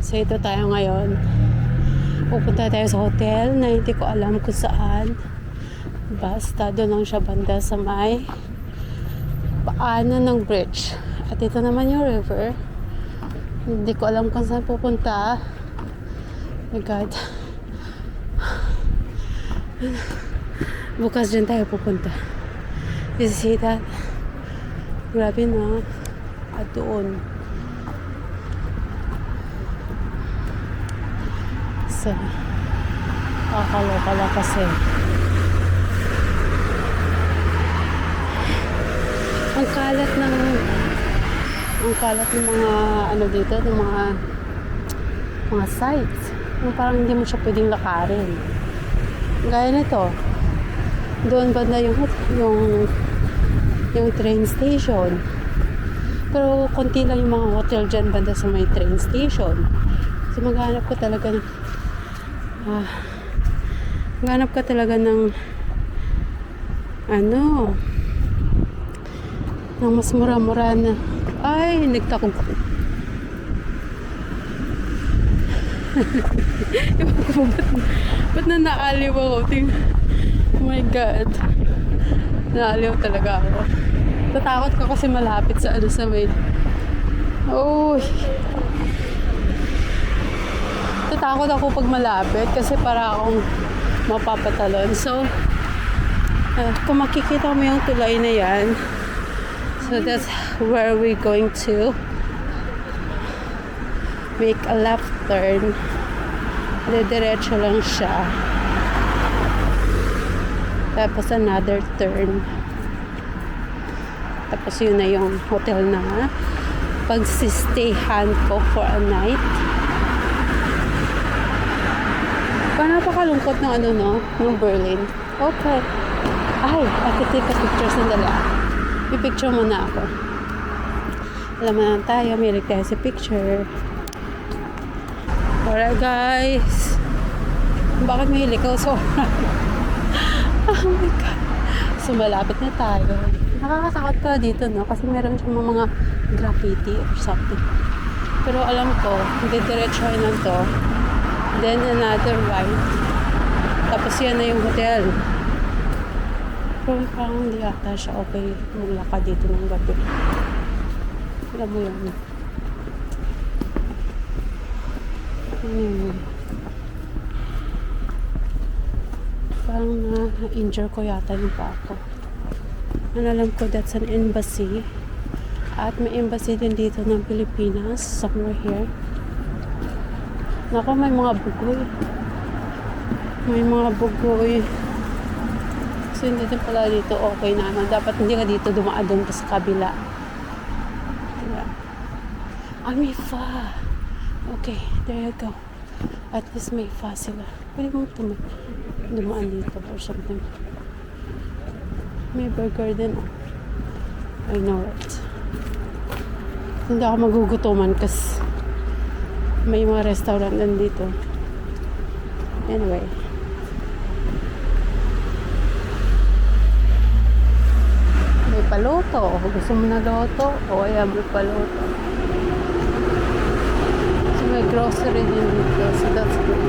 So ito tayo ngayon. Pupunta tayo sa hotel na hindi ko alam kung saan. Basta doon lang siya banda sa may paanan ng bridge. At ito naman yung river. Hindi ko alam kung saan pupunta. Oh my God. Bukas dyan tayo pupunta. You see that? Grabe na. At doon. So, kakaloka lang kasi. Ang kalat ng mga ano dito, ng mga sites. Yung parang hindi mo siya pwedeng lakarin. Gaya nito. Doon banda yung train station. Pero konti lang yung mga hotel dyan banda sa may train station. So maghanap ka talaga ng ng mas mura-mura na. Ay, nagtakong ba't na naaliw ako? Oh my God, naaliw talaga ako. Tatakot ko kasi malapit sa may tatakot ako pag malapit kasi para akong mapapatalon. So kung makikita mo yung tulay na yan, so that's where we're going to make a left turn. Diretso lang siya, tapos another turn, tapos yun na yung hotel na pagsistayhan ko for a night. Napakalungkot ng ng Berlin. Okay. Ay, I can take a picture. Sandali. I-picture muna ako. Alam mo na tayo, may tayo sa picture. Alright guys. Bakit may likaw so? Oh my God. So malapit na tayo. Nakakatakot ka dito, no? Kasi meron siyang mga graffiti or something. Pero alam ko, hindi diretsohin lang to. Then another right. Tapos yan na yung hotel. Pero parang hindi ata siya okay maglakad dito ng gabi. Alam mo yun. Parang na-injure ko yata yung paa ko. Alam ko that's an embassy. At may embassy din dito ng Pilipinas. Somewhere here. Naku, may mga bugoy. May mga bugoy. So, hindi din pala dito okay naman. Dapat hindi ka dito dumaan doon sa kabila. Yeah. Ah, may fa. Okay, there you go. At least may fa sila. Pwede mo dumaan dito or something. May burger din. I know it. Hindi ako magugutuman kasi may mga restaurant din dito. Anyway. May paluto. Gusto mo na loto? O ayan, may paluto. So may grocery din dito. So that's good.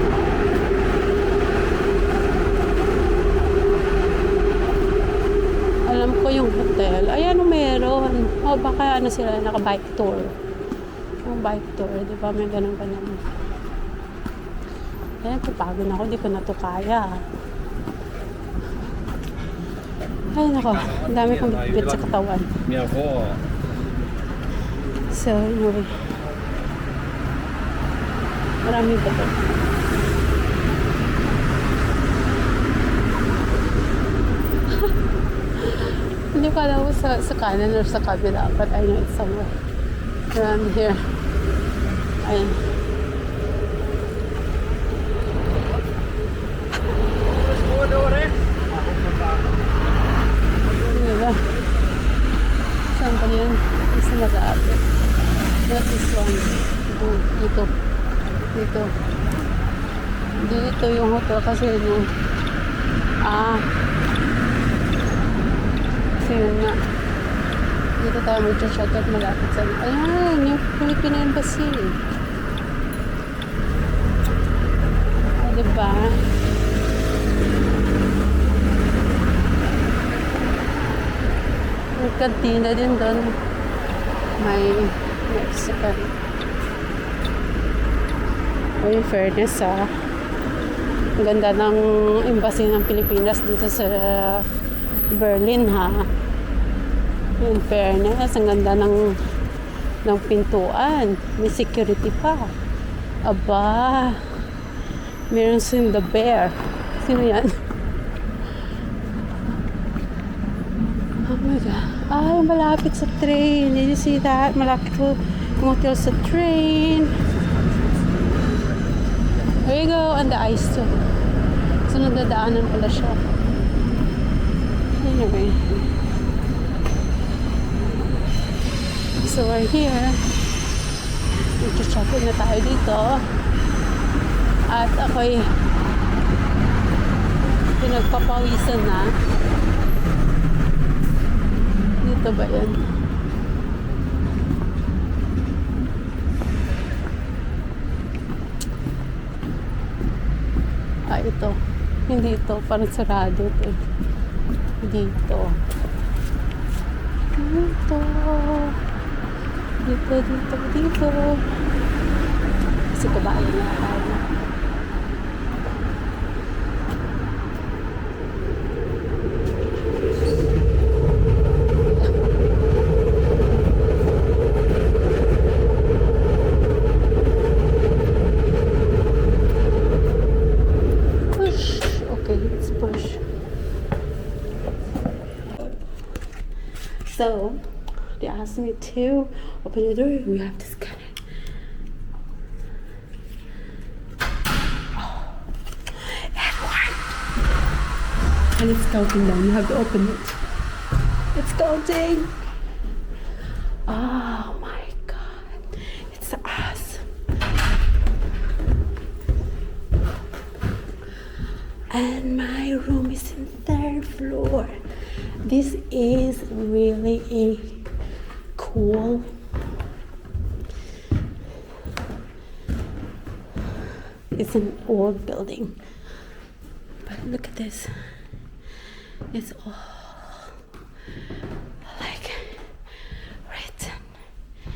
Alam ko yung hotel. Ayan, meron. O baka sila naka-bike tour. Yung bike tour, di ba? May ganun pa naman. Kaya papagod na ako, di ko na to kaya. Ay nako, ang dami kong bitbit sa katawan. So anyway, marami ba ito? Hindi ko alam sa kanan or sa kabila, but I know it's somewhere around here. Ayan. Diba? Saan pa yan? Isa na sa atin. Not this one. Dito. Dito. Dito yung hotel kasi kasi yun nga. Dito tayo mag-shotgun malapit sa... Ayan, yung Philippine Embassy. O, diba? May kantina din doon. May Mexican. O, in fairness, ang ganda ng embassy ng Pilipinas dito sa Berlin, ha? In fairness, ang ganda ng pintuan. May security pa. Aba, meron sin the bear. Sino yan? Oh my God. Ay, malapit sa train. Did you see that? Malapit to hotel sa train. There you go, on the ice too. So, nadadaanan pala siya. Anyway. So, we're here. Mag-check-in na tayo dito. At ako'y pinagpapawisan na. Dito ba yan? Ito. Hindi ito. Parang sarado ito. Dito. Dito. Dito, dito, dito. Kasi kabayan na tayo. So, they asked me to open the door. We have to scan it. Oh. Edward! And it's counting down. You have to open it. It's counting. Oh my God. It's us. And my room is in the 3rd floor. This is really a cool it's an old building, but look at this. It's all like written. Oh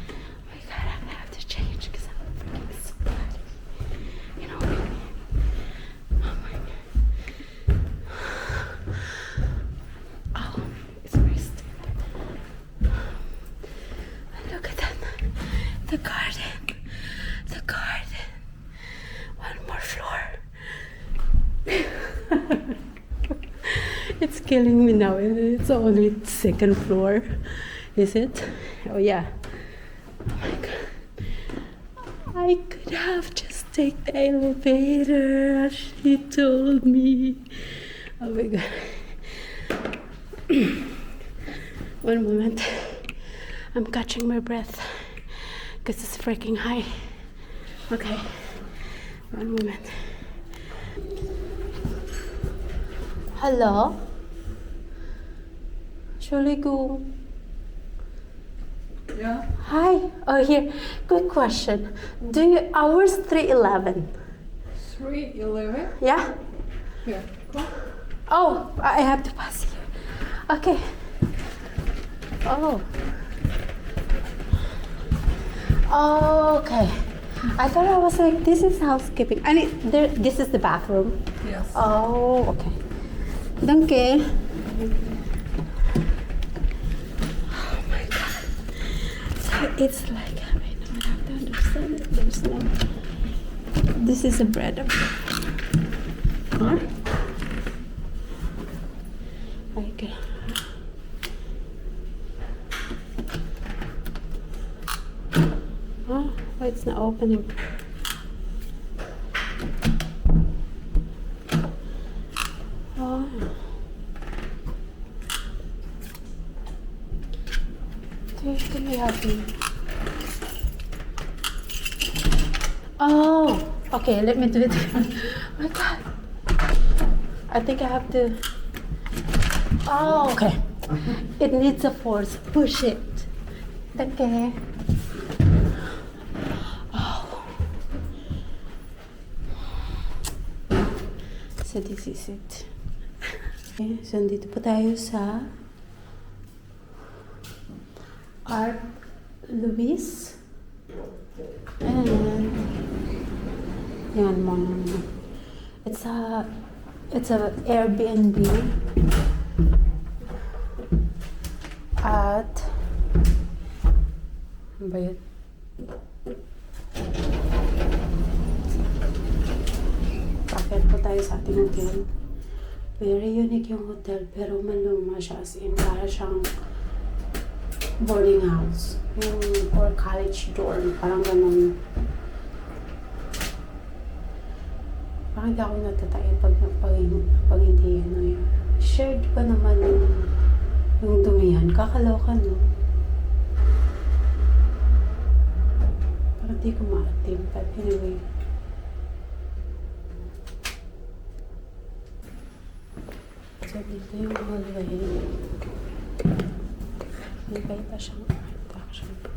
my God, I have to change because I'm freaking sweaty. You know what I mean? Oh my God. The garden. The garden. One more floor. It's killing me now. It's only 2nd floor. Is it? Oh yeah. Oh my God. I could have just taken the elevator as she told me. Oh my God. One moment. I'm catching my breath. Because it's freaking high. Okay. One moment. Hello? Entschuldigung. Yeah. Hi. Oh, here. Quick question. Hours 3:11? 3:11? Yeah? Here. Come. Oh, I have to pass here. Okay. Oh. Oh, okay. I thought I was like, this is housekeeping. I mean, this is the bathroom. Yes. Oh, okay. Danke. Oh my God. So it's like, I mean, I have to understand it. There's no. This is a bread. Huh? Okay. Oh, it's not opening. Oh. Can you help me? Oh, okay, let me do it. Oh my God. I think I have to. Oh, okay. It needs a force. Push it. Danke. So this is it. Okay, so dito po tayo sa Art Louis. And yan mo. It's a Airbnb at ano ba yun? Packet po tayo sa ating hotel. Very unique yung hotel pero maluma siya, as in para siyang boarding house yung, or college dorm, parang ganun. Bakit ako natatay pag hindi ano yun? Shared pa naman yung dumihan. Kakalokan, no? Parang di ko maatim. But anyway. So, dito yung hallway. May pa siyang art actually.